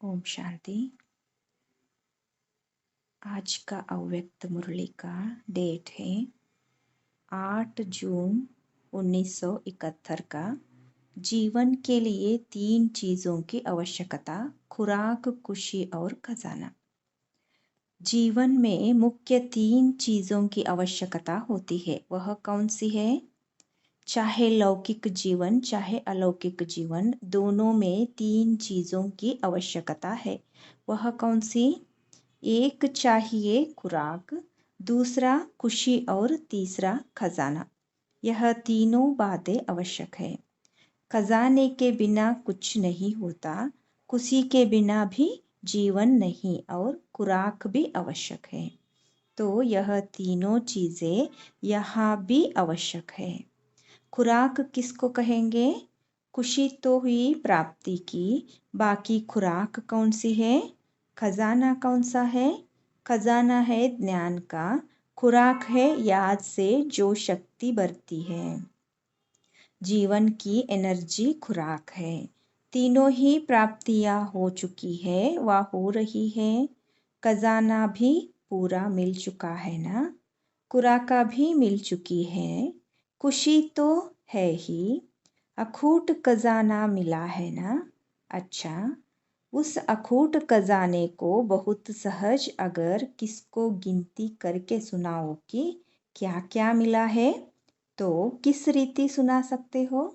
ओम शांति। आज का अव्यक्त मुरली का डेट है 8 जून 1971 का। जीवन के लिए 3 चीज़ों की आवश्यकता: खुराक, खुशी और खजाना। जीवन में मुख्य 3 चीज़ों की आवश्यकता होती है। वह कौन सी है? चाहे लौकिक जीवन चाहे अलौकिक जीवन, दोनों में 3 चीज़ों की आवश्यकता है। वह कौन सी? एक चाहिए खुराक, दूसरा खुशी और तीसरा खजाना। यह तीनों बातें आवश्यक है। खजाने के बिना कुछ नहीं होता, खुशी के बिना भी जीवन नहीं और खुराक भी आवश्यक है। तो यह तीनों चीज़ें यहाँ भी आवश्यक है। खुराक किसको कहेंगे? खुशी तो हुई प्राप्ति की, बाकी खुराक कौन सी है? खजाना कौन सा है? खजाना है ज्ञान का, खुराक है याद से जो शक्ति बढ़ती है। जीवन की एनर्जी खुराक है। तीनों ही प्राप्तियां हो चुकी है व हो रही है। खजाना भी पूरा मिल चुका है ना, खुराक भी मिल चुकी है। खुशी तो है ही, अखूट खजाना मिला है ना। अच्छा, उस अखूट खजाने को बहुत सहज अगर किसको गिनती करके सुनाओ कि क्या क्या मिला है, तो किस रीति सुना सकते हो?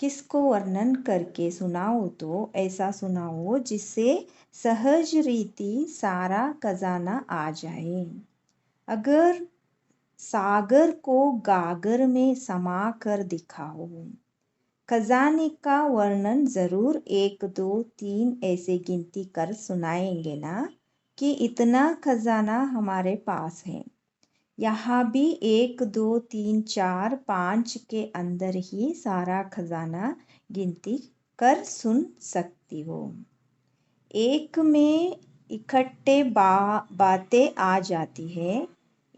किसको वर्णन करके सुनाओ तो ऐसा सुनाओ जिससे सहज रीति सारा खजाना आ जाए। अगर सागर को गागर में समा कर दिखाओ। खजाने का वर्णन जरूर 1 2 3 ऐसे गिनती कर सुनाएंगे ना कि इतना खजाना हमारे पास है। यहाँ भी 1 2 3 4 5 के अंदर ही सारा खजाना गिनती कर सुन सकती हो। एक में इकट्ठे बातें आ जाती है।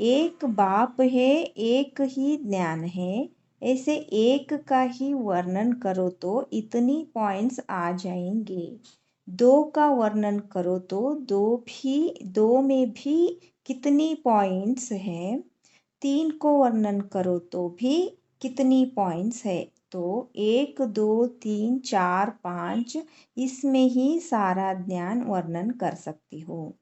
एक बाप है, एक ही ज्ञान है। ऐसे एक का ही वर्णन करो तो इतनी पॉइंट्स आ जाएंगे। 2 का वर्णन करो तो 2 में भी कितनी पॉइंट्स है। 3 को वर्णन करो तो भी कितनी पॉइंट्स है। तो 1 2 3 4 5 इसमें ही सारा ज्ञान वर्णन कर सकती हो।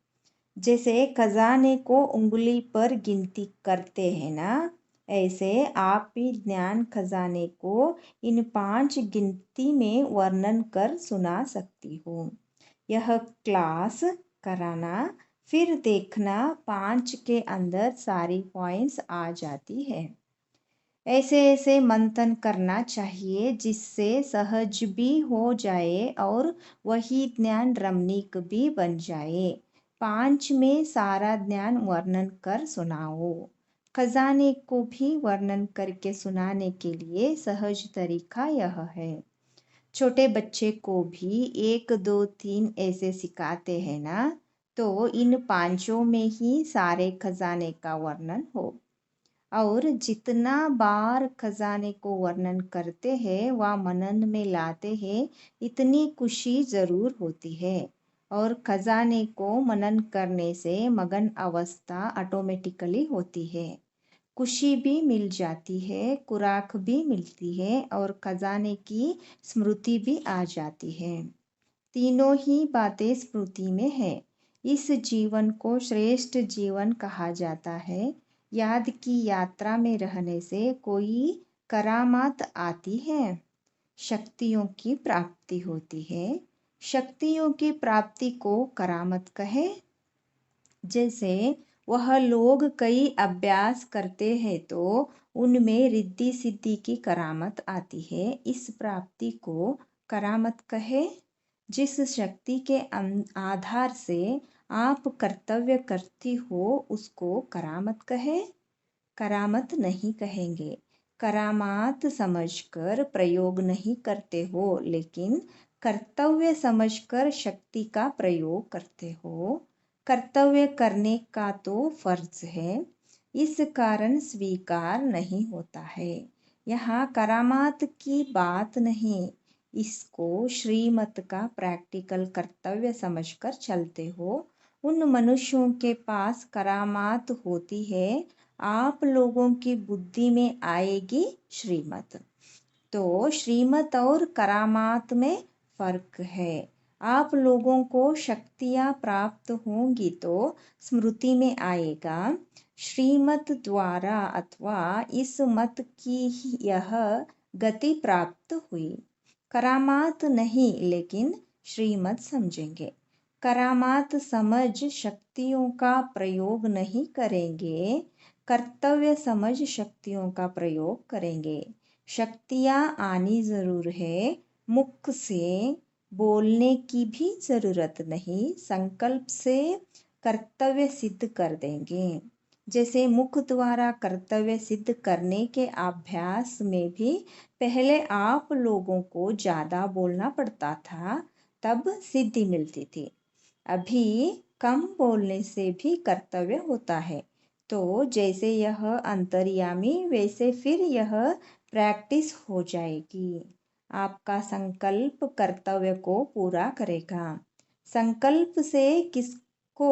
जैसे खजाने को उंगली पर गिनती करते हैं ना, ऐसे आप भी ज्ञान खजाने को इन 5 गिनती में वर्णन कर सुना सकती हो। यह क्लास कराना, फिर देखना 5 के अंदर सारी पॉइंट्स आ जाती है। ऐसे ऐसे मंथन करना चाहिए जिससे सहज भी हो जाए और वही ज्ञान रमणीक भी बन जाए। 5 में सारा ज्ञान वर्णन कर सुनाओ। खजाने को भी वर्णन करके सुनाने के लिए सहज तरीका यह है। छोटे बच्चे को भी 1 2 3 ऐसे सिखाते हैं ना, तो इन 5 में ही सारे खजाने का वर्णन हो। और जितना बार खजाने को वर्णन करते हैं व मनन में लाते हैं, इतनी खुशी जरूर होती है। और खजाने को मनन करने से मगन अवस्था ऑटोमेटिकली होती है। खुशी भी मिल जाती है, खुराक भी मिलती है और खजाने की स्मृति भी आ जाती है। तीनों ही बातें स्मृति में है। इस जीवन को श्रेष्ठ जीवन कहा जाता है। याद की यात्रा में रहने से कोई करामात आती है, शक्तियों की प्राप्ति होती है। शक्तियों की प्राप्ति को करामत कहे। जैसे वह लोग कई अभ्यास करते हैं तो उनमें रिद्धि सिद्धि की करामत आती है। इस प्राप्ति को करामत कहे। जिस शक्ति के आधार से आप कर्तव्य करती हो उसको करामत कहे। करामत नहीं कहेंगे। करामात समझकर प्रयोग नहीं करते हो, लेकिन कर्तव्य समझकर शक्ति का प्रयोग करते हो। कर्तव्य करने का तो फर्ज है, इस कारण स्वीकार नहीं होता है। यहाँ करामात की बात नहीं, इसको श्रीमत का प्रैक्टिकल कर्तव्य समझकर चलते हो। उन मनुष्यों के पास करामात होती है, आप लोगों की बुद्धि में आएगी श्रीमत। तो श्रीमत और करामात में फर्क है। आप लोगों को शक्तियाँ प्राप्त होंगी तो स्मृति में आएगा, श्रीमत द्वारा अथवा इस मत की ही यह गति प्राप्त हुई। करामात नहीं, लेकिन श्रीमत समझेंगे। करामात समझ शक्तियों का प्रयोग नहीं करेंगे, कर्तव्य समझ शक्तियों का प्रयोग करेंगे। शक्तियाँ आनी ज़रूर है, मुख से बोलने की भी ज़रूरत नहीं, संकल्प से कर्तव्य सिद्ध कर देंगे। जैसे मुख द्वारा कर्तव्य सिद्ध करने के अभ्यास में भी पहले आप लोगों को ज़्यादा बोलना पड़ता था, तब सिद्धि मिलती थी। अभी कम बोलने से भी कर्तव्य होता है। तो जैसे यह अंतर्यामी, वैसे फिर यह प्रैक्टिस हो जाएगी। आपका संकल्प कर्तव्य को पूरा करेगा। संकल्प से किसको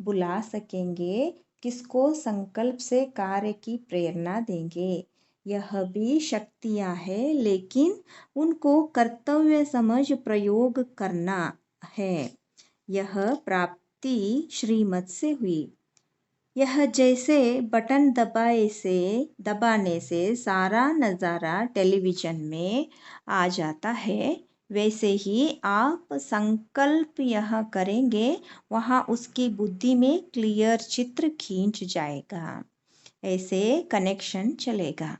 बुला सकेंगे, किसको संकल्प से कार्य की प्रेरणा देंगे, यह भी शक्तियाँ है, लेकिन उनको कर्तव्य समझ प्रयोग करना है। यह प्राप्ति श्रीमत से हुई। यह जैसे बटन दबाने से सारा नज़ारा टेलीविज़न में आ जाता है, वैसे ही आप संकल्प यहाँ करेंगे, वहाँ उसकी बुद्धि में क्लियर चित्र खींच जाएगा। ऐसे कनेक्शन चलेगा।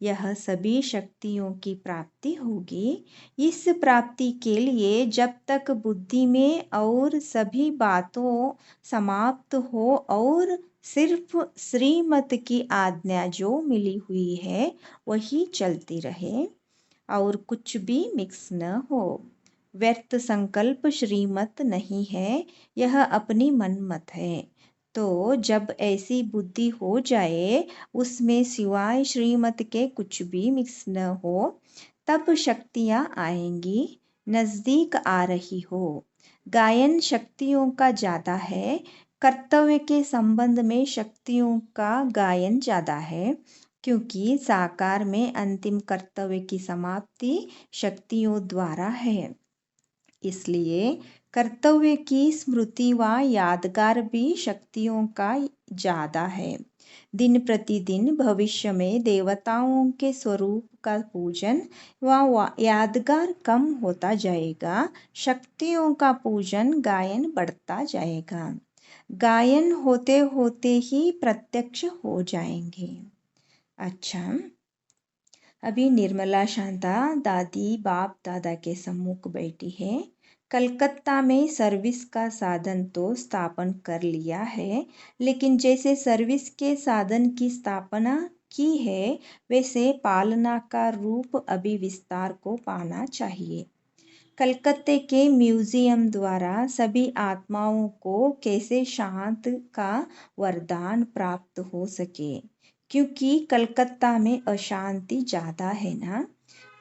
यह सभी शक्तियों की प्राप्ति होगी। इस प्राप्ति के लिए जब तक बुद्धि में और सभी बातों समाप्त हो और सिर्फ श्रीमत की आज्ञा जो मिली हुई है वही चलती रहे और कुछ भी मिक्स न हो। व्यर्थ संकल्प श्रीमत नहीं है, यह अपनी मनमत है। तो जब ऐसी बुद्धि हो जाए, उसमें सिवाय श्रीमत के कुछ भी मिक्स न हो, तब शक्तियाँ आएंगी, नज़दीक आ रही हो। गायन शक्तियों का ज़्यादा है, कर्तव्य के संबंध में शक्तियों का गायन ज़्यादा है, क्योंकि साकार में अंतिम कर्तव्य की समाप्ति शक्तियों द्वारा है। इसलिए कर्तव्य की स्मृति व यादगार भी शक्तियों का ज़्यादा है। दिन प्रतिदिन भविष्य में देवताओं के स्वरूप का पूजन व यादगार कम होता जाएगा, शक्तियों का पूजन गायन बढ़ता जाएगा। गायन होते होते ही प्रत्यक्ष हो जाएंगे। अच्छा, अभी निर्मला शांता दादी बाप दादा के सम्मुख बैठी है। कलकत्ता में सर्विस का साधन तो स्थापन कर लिया है, लेकिन जैसे सर्विस के साधन की स्थापना की है, वैसे पालना का रूप अभी विस्तार को पाना चाहिए। कलकत्ते के म्यूजियम द्वारा सभी आत्माओं को कैसे शांत का वरदान प्राप्त हो सके, क्योंकि कलकत्ता में अशांति ज़्यादा है ना,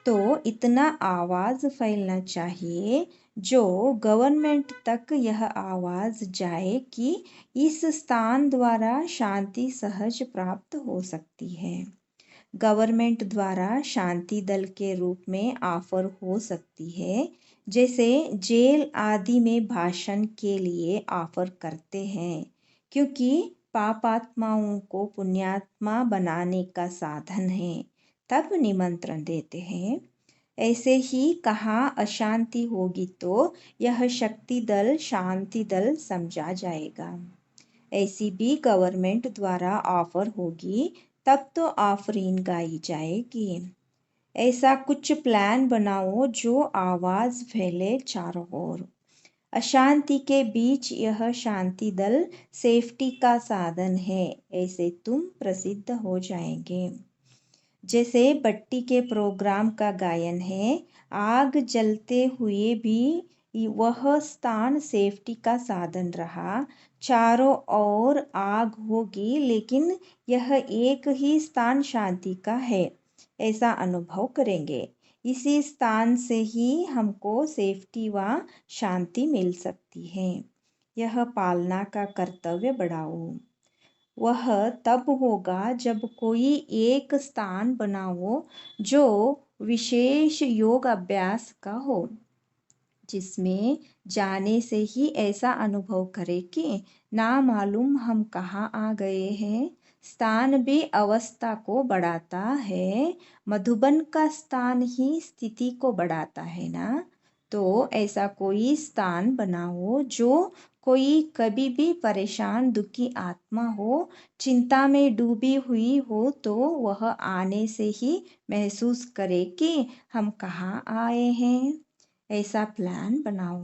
तो इतना आवाज़ फैलना चाहिए जो गवर्नमेंट तक यह आवाज़ जाए कि इस स्थान द्वारा शांति सहज प्राप्त हो सकती है। गवर्नमेंट द्वारा शांति दल के रूप में ऑफर हो सकती है, जैसे जेल आदि में भाषण के लिए ऑफर करते हैं, क्योंकि पापात्माओं को पुण्यात्मा बनाने का साधन है, तब निमंत्रण देते हैं। ऐसे ही कहाँ अशांति होगी तो यह शक्ति दल शांति दल समझा जाएगा। ऐसी भी गवर्नमेंट द्वारा ऑफर होगी, तब तो आफरीन गाई जाएगी। ऐसा कुछ प्लान बनाओ जो आवाज़ फैले चारों ओर। अशांति के बीच यह शांति दल सेफ्टी का साधन है, ऐसे तुम प्रसिद्ध हो जाएंगे। जैसे बट्टी के प्रोग्राम का गायन है, आग जलते हुए भी वह स्थान सेफ्टी का साधन रहा। चारों ओर आग होगी, लेकिन यह एक ही स्थान शांति का है, ऐसा अनुभव करेंगे। इसी स्थान से ही हमको सेफ्टी व शांति मिल सकती है। यह पालना का कर्तव्य बढ़ाओ। वह तब होगा जब कोई एक स्थान बनाओ जो विशेष योग अभ्यास का हो, जिसमें जाने से ही ऐसा अनुभव करे कि ना मालूम हम कहाँ आ गए हैं। स्थान भी अवस्था को बढ़ाता है। मधुबन का स्थान ही स्थिति को बढ़ाता है ना। तो ऐसा कोई स्थान बनाओ जो कोई कभी भी परेशान दुखी आत्मा हो, चिंता में डूबी हुई हो, तो वह आने से ही महसूस करे कि हम कहाँ आए हैं। ऐसा प्लान बनाओ।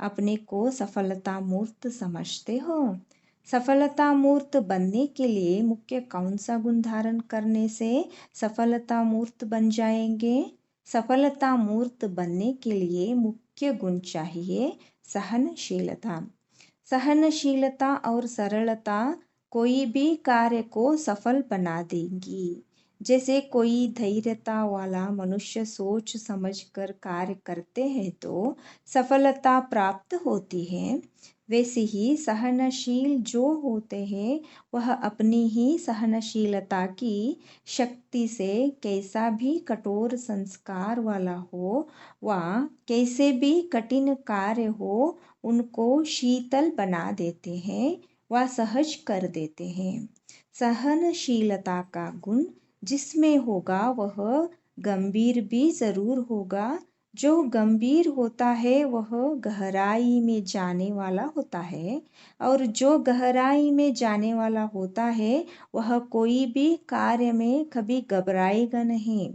अपने को सफलता मूर्त समझते हो। सफलता मूर्त बनने के लिए मुख्य कौन सा गुण धारण करने से सफलता मूर्त बन जाएंगे? सफलता मूर्त बनने के लिए मुख्य गुण चाहिए सहनशीलता। सहनशीलता और सरलता कोई भी कार्य को सफल बना देंगी। जैसे कोई धैर्यता वाला मनुष्य सोच समझकर कार्य करते हैं तो सफलता प्राप्त होती है, वैसे ही सहनशील जो होते हैं वह अपनी ही सहनशीलता की शक्ति से कैसा भी कठोर संस्कार वाला हो व कैसे भी कठिन कार्य हो, उनको शीतल बना देते हैं व सहज कर देते हैं। सहनशीलता का गुण जिसमें होगा वह गंभीर भी जरूर होगा। जो गंभीर होता है वह गहराई में जाने वाला होता है, और जो गहराई में जाने वाला होता है वह कोई भी कार्य में कभी घबराएगा नहीं,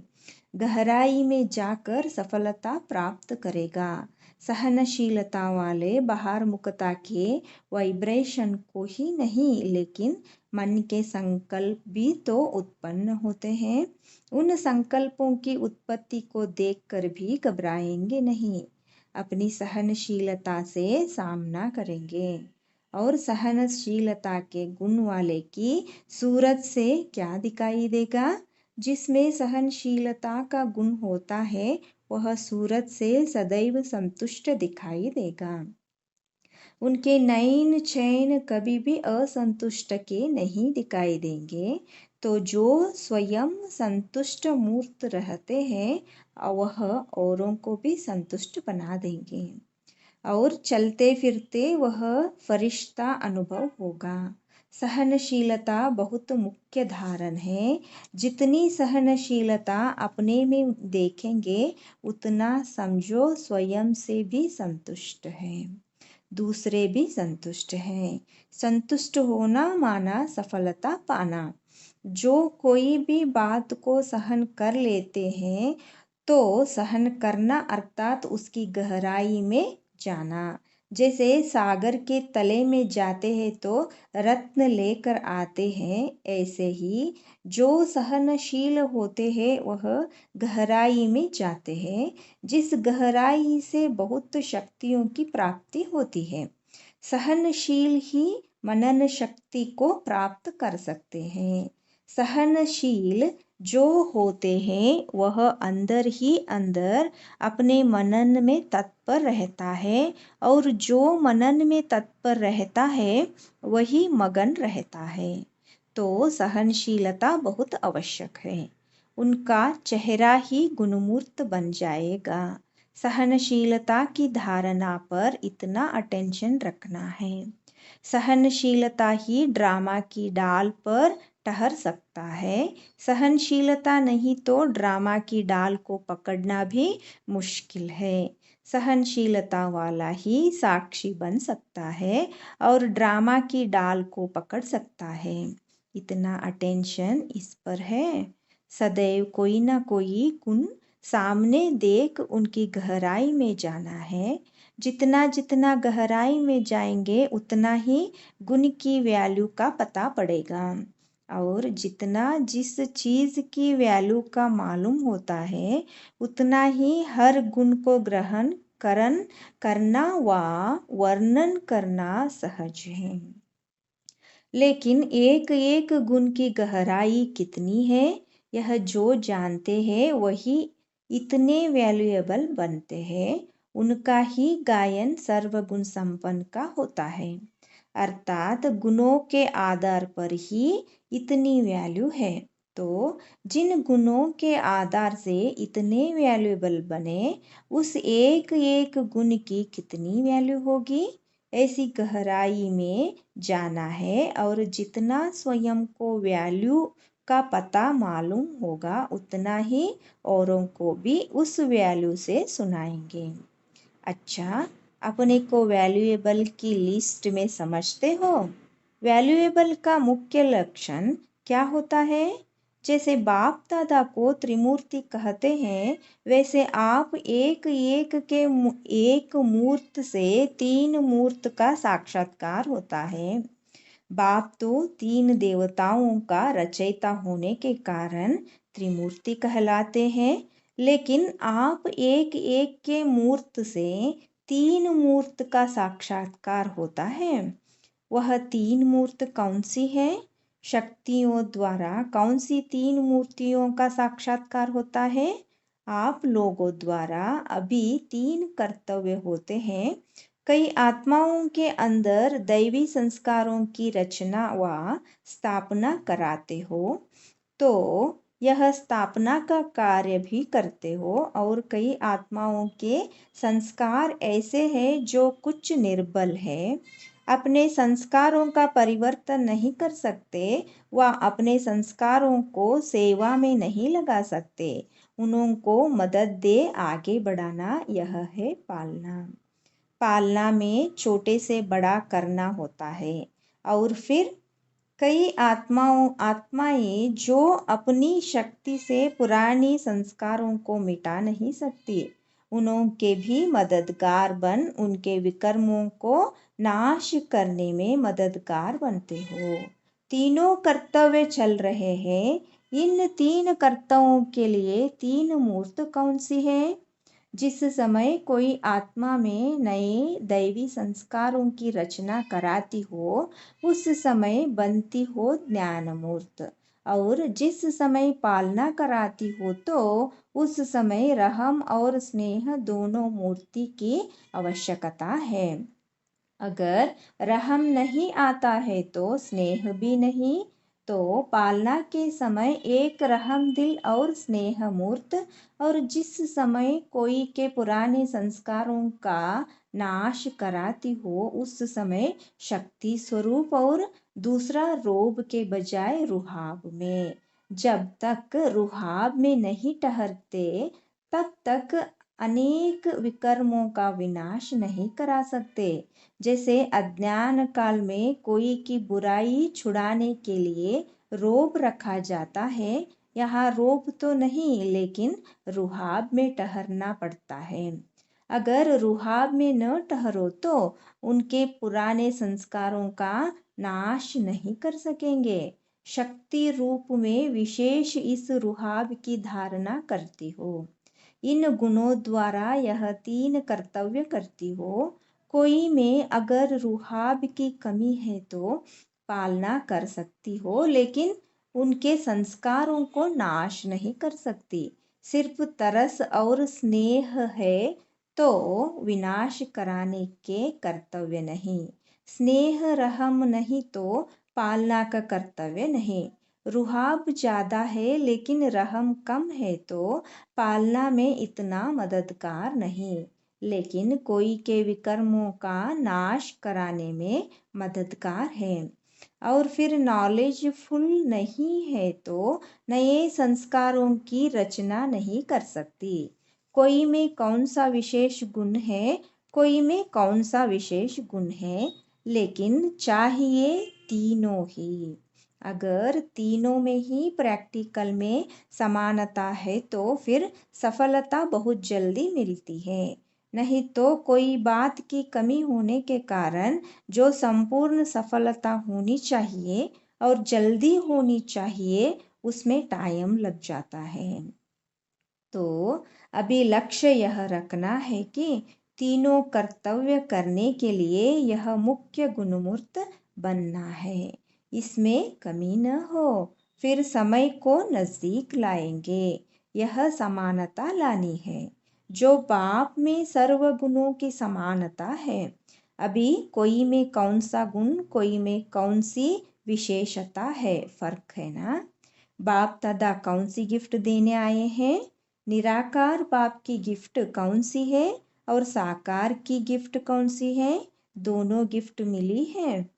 गहराई में जाकर सफलता प्राप्त करेगा। सहनशीलता वाले बाहर मुखता के वाइब्रेशन को ही नहीं, लेकिन मन के संकल्प भी तो उत्पन्न होते हैं। उन संकल्पों की उत्पत्ति को देखकर भी घबराएंगे नहीं, अपनी सहनशीलता से सामना करेंगे। और सहनशीलता के गुण वाले की सूरत से क्या दिखाई देगा? जिसमें सहनशीलता का गुण होता है वह सूरत से सदैव संतुष्ट दिखाई देगा। उनके नयन चैन कभी भी असंतुष्ट के नहीं दिखाई देंगे। तो जो स्वयं संतुष्ट मूर्त रहते हैं वह औरों को भी संतुष्ट बना देंगे, और चलते फिरते वह फरिश्ता अनुभव होगा। सहनशीलता बहुत मुख्य धारण है। जितनी सहनशीलता अपने में देखेंगे उतना समझो स्वयं से भी संतुष्ट है, दूसरे भी संतुष्ट हैं। संतुष्ट होना माना सफलता पाना। जो कोई भी बात को सहन कर लेते हैं तो सहन करना अर्थात उसकी गहराई में जाना। जैसे सागर के तले में जाते हैं तो रत्न लेकर आते हैं, ऐसे ही जो सहनशील होते हैं वह गहराई में जाते हैं, जिस गहराई से बहुत शक्तियों की प्राप्ति होती है। सहनशील ही मनन शक्ति को प्राप्त कर सकते हैं। सहनशील जो होते हैं वह अंदर ही अंदर अपने मनन में तत्पर रहता है, और जो मनन में तत्पर रहता है वही मगन रहता है। तो सहनशीलता बहुत आवश्यक है। उनका चेहरा ही गुणमूर्त बन जाएगा। सहनशीलता की धारणा पर इतना अटेंशन रखना है। सहनशीलता ही ड्रामा की डाल पर ठहर सकता है। सहनशीलता नहीं तो ड्रामा की डाल को पकड़ना भी मुश्किल है। सहनशीलता वाला ही साक्षी बन सकता है और ड्रामा की डाल को पकड़ सकता है। इतना अटेंशन इस पर है। सदैव कोई ना कोई गुण सामने देख उनकी गहराई में जाना है। जितना जितना गहराई में जाएंगे उतना ही गुण की वैल्यू का पता पड़ेगा, और जितना जिस चीज़ की वैल्यू का मालूम होता है उतना ही हर गुण को ग्रहण करना व वर्णन करना सहज है। लेकिन एक एक गुण की गहराई कितनी है यह जो जानते हैं वही इतने वैल्यूएबल बनते हैं, उनका ही गायन सर्वगुण संपन्न का होता है। अर्थात गुणों के आधार पर ही इतनी वैल्यू है। तो जिन गुणों के आधार से इतने वैल्यूएबल बने, उस एक एक गुण की कितनी वैल्यू होगी, ऐसी गहराई में जाना है। और जितना स्वयं को वैल्यू का पता मालूम होगा, उतना ही औरों को भी उस वैल्यू से सुनाएंगे। अच्छा, अपने को वैल्यूएबल की लिस्ट में समझते हो? वैल्यूएबल का मुख्य लक्षण क्या होता है? जैसे बाप दादा को त्रिमूर्ति कहते हैं, वैसे आप एक एक मूर्त से तीन मूर्त का साक्षात्कार होता है। बाप तो तीन देवताओं का रचयिता होने के कारण त्रिमूर्ति कहलाते हैं, लेकिन आप एक एक के मूर्त से तीन मूर्त का साक्षात्कार होता है। वह तीन मूर्त कौन सी है? शक्तियों द्वारा कौन सी तीन मूर्तियों का साक्षात्कार होता है? आप लोगों द्वारा अभी तीन कर्तव्य होते हैं। कई आत्माओं के अंदर दैवी संस्कारों की रचना व स्थापना कराते हो, तो यह स्थापना का कार्य भी करते हो। और कई आत्माओं के संस्कार ऐसे हैं जो कुछ निर्बल है, अपने संस्कारों का परिवर्तन नहीं कर सकते व अपने संस्कारों को सेवा में नहीं लगा सकते। उनको मदद दे आगे बढ़ाना, यह है पालना। पालना में छोटे से बड़ा करना होता है। और फिर कई आत्माएं जो अपनी शक्ति से पुरानी संस्कारों को मिटा नहीं सकती, उनके भी मददगार बन उनके विकर्मों को नाश करने में मददगार बनते हो। तीनों कर्तव्य चल रहे हैं। इन तीन कर्तव्यों के लिए तीन मूर्त कौन सी है? जिस समय कोई आत्मा में नए दैवी संस्कारों की रचना कराती हो, उस समय बनती हो ज्ञान मूर्त। और जिस समय पालना कराती हो, तो उस समय रहम और स्नेह दोनों मूर्ति की आवश्यकता है। अगर रहम नहीं आता है तो स्नेह भी नहीं। तो पालना के समय एक रहम दिल और स्नेह मूर्त, और जिस समय कोई के पुराने संस्कारों का नाश कराती हो, उस समय शक्ति स्वरूप और दूसरा रोब के बजाय रुहाब में। जब तक रुहाब में नहीं ठहरते, तब तक अनेक विकर्मों का विनाश नहीं करा सकते। जैसे अज्ञान काल में कोई की बुराई छुड़ाने के लिए रोब रखा जाता है, यहाँ रोब तो नहीं, लेकिन रुहाब में ठहरना पड़ता है। अगर रुहाब में न ठहरो तो उनके पुराने संस्कारों का नाश नहीं कर सकेंगे। शक्ति रूप में विशेष इस रुहाब की धारणा करती हो। इन गुणों द्वारा यह तीन कर्तव्य करती हो। कोई में अगर रुहाब की कमी है तो पालना कर सकती हो, लेकिन उनके संस्कारों को नाश नहीं कर सकती। सिर्फ तरस और स्नेह है तो विनाश कराने के कर्तव्य नहीं। स्नेह रहम नहीं तो पालना का कर्तव्य नहीं। रुहाब ज़्यादा है लेकिन रहम कम है तो पालना में इतना मददगार नहीं, लेकिन कोई के विकर्मों का नाश कराने में मददगार है। और फिर नॉलेजफुल नहीं है तो नए संस्कारों की रचना नहीं कर सकती। कोई में कौन सा विशेष गुण है, कोई में कौन सा विशेष गुण है, लेकिन चाहिए तीनों ही। अगर तीनों में ही प्रैक्टिकल में समानता है तो फिर सफलता बहुत जल्दी मिलती है। नहीं तो कोई बात की कमी होने के कारण जो संपूर्ण सफलता होनी चाहिए और जल्दी होनी चाहिए, उसमें टाइम लग जाता है। तो अभी लक्ष्य यह रखना है कि तीनों कर्तव्य करने के लिए यह मुख्य गुणमूर्त बनना है, इसमें कमी न हो। फिर समय को नज़दीक लाएंगे। यह समानता लानी है। जो बाप में सर्व गुणों की समानता है। अभी कोई में कौन सा गुण, कोई में कौन सी विशेषता है, फर्क है ना। बाप दादा कौन सी गिफ्ट देने आए हैं? निराकार बाप की गिफ्ट कौन सी है और साकार की गिफ्ट कौन सी है? दोनों गिफ्ट मिली है।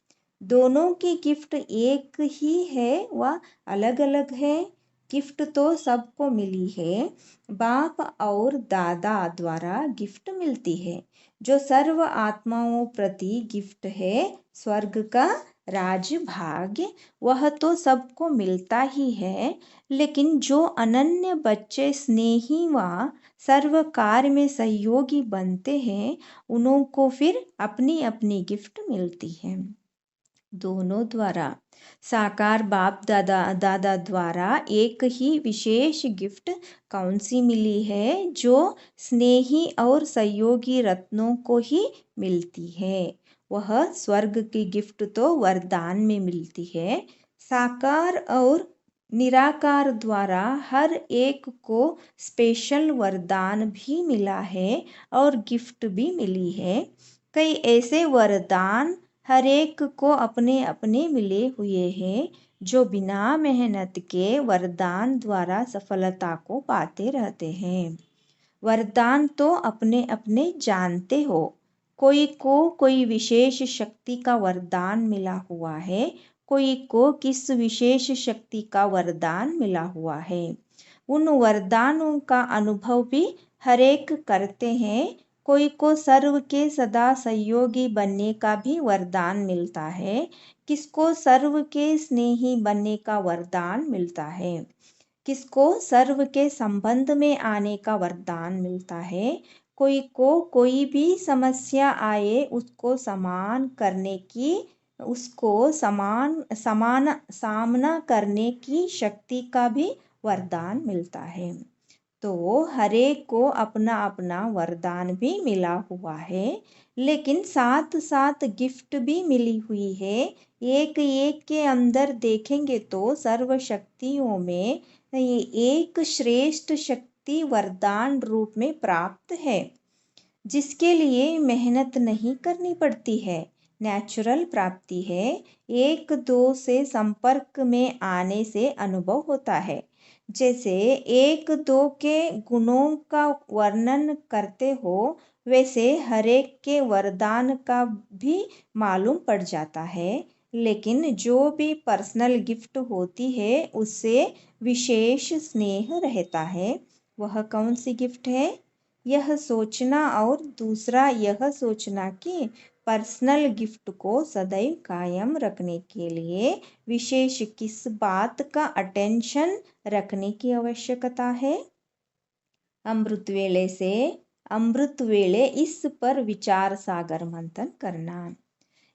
दोनों की गिफ्ट एक ही है व अलग अलग है? गिफ्ट तो सबको मिली है। बाप और दादा द्वारा गिफ्ट मिलती है। जो सर्व आत्माओं प्रति गिफ्ट है स्वर्ग का राज भाग्य, वह तो सबको मिलता ही है। लेकिन जो अनन्य बच्चे स्नेही व सर्व कार्य में सहयोगी बनते हैं, उन्हों को फिर अपनी अपनी गिफ्ट मिलती है। दोनों द्वारा, साकार बाप दादा द्वारा एक ही विशेष गिफ्ट कौन सी मिली है? जो स्नेही और सहयोगी रत्नों को ही मिलती है। वह स्वर्ग की गिफ्ट तो वरदान में मिलती है। साकार और निराकार द्वारा हर एक को स्पेशल वरदान भी मिला है और गिफ्ट भी मिली है। कई ऐसे वरदान हर एक को अपने अपने मिले हुए हैं, जो बिना मेहनत के वरदान द्वारा सफलता को पाते रहते हैं। वरदान तो अपने अपने जानते हो। कोई को कोई विशेष शक्ति का वरदान मिला हुआ है, कोई को किस विशेष शक्ति का वरदान मिला हुआ है। उन वरदानों का अनुभव भी हर एक करते हैं। कोई को सर्व के सदा सहयोगी बनने का भी वरदान मिलता है, किसको सर्व के स्नेही बनने का वरदान मिलता है, किसको सर्व के संबंध में आने का वरदान मिलता है। कोई को कोई भी समस्या आए उसको समान सामना करने की शक्ति का भी वरदान मिलता है। तो हरेक को अपना अपना वरदान भी मिला हुआ है, लेकिन साथ साथ गिफ्ट भी मिली हुई है। एक एक के अंदर देखेंगे तो सर्व शक्तियों में ये एक श्रेष्ठ शक्ति वरदान रूप में प्राप्त है, जिसके लिए मेहनत नहीं करनी पड़ती है, नेचुरल प्राप्ति है। एक दो से संपर्क में आने से अनुभव होता है। जैसे एक दो के गुणों का वर्णन करते हो, वैसे हरेक के वरदान का भी मालूम पड़ जाता है। लेकिन जो भी पर्सनल गिफ्ट होती है उससे विशेष स्नेह रहता है। वह कौन सी गिफ्ट है? यह सोचना और दूसरा यह सोचना कि पर्सनल गिफ्ट को सदैव कायम रखने के लिए विशेष किस बात का अटेंशन रखने की आवश्यकता है। अमृत वेले इस पर विचार सागर मंथन करना।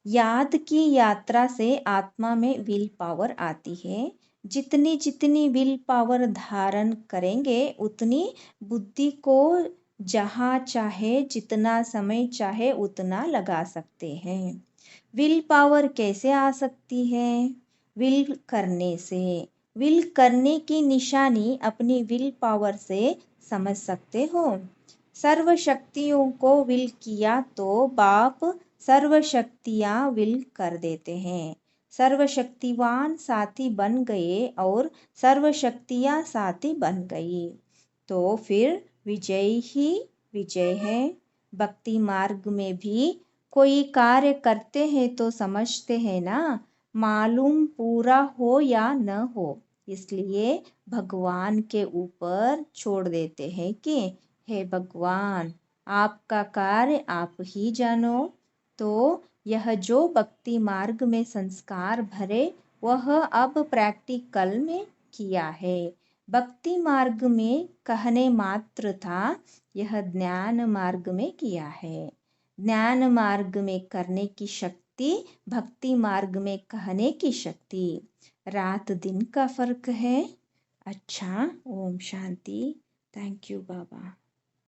याद की यात्रा से आत्मा में विल पावर आती है। जितनी जितनी विल पावर धारण करेंगे उतनी बुद्धि को जहाँ चाहे जितना समय चाहे उतना लगा सकते हैं। विल पावर कैसे आ सकती है? विल करने से। विल करने की निशानी अपनी विल पावर से समझ सकते हो। सर्व शक्तियों को विल किया तो बाप सर्व शक्तियाँ विल कर देते हैं। सर्वशक्तिवान साथी बन गए और सर्व शक्तियाँ साथी बन गई, तो फिर विजय ही विजय है। भक्ति मार्ग में भी कोई कार्य करते हैं तो समझते हैं ना, मालूम पूरा हो या न हो, इसलिए भगवान के ऊपर छोड़ देते हैं कि हे भगवान, आपका कार्य आप ही जानो। तो यह जो भक्ति मार्ग में संस्कार भरे वह अब प्रैक्टिकल में किया है। भक्ति मार्ग में कहने मात्र था, यह ज्ञान मार्ग में किया है। ज्ञान मार्ग में करने की शक्ति, भक्ति मार्ग में कहने की शक्ति रात दिन का फर्क है। अच्छा, Om Shanti. Thank you Baba.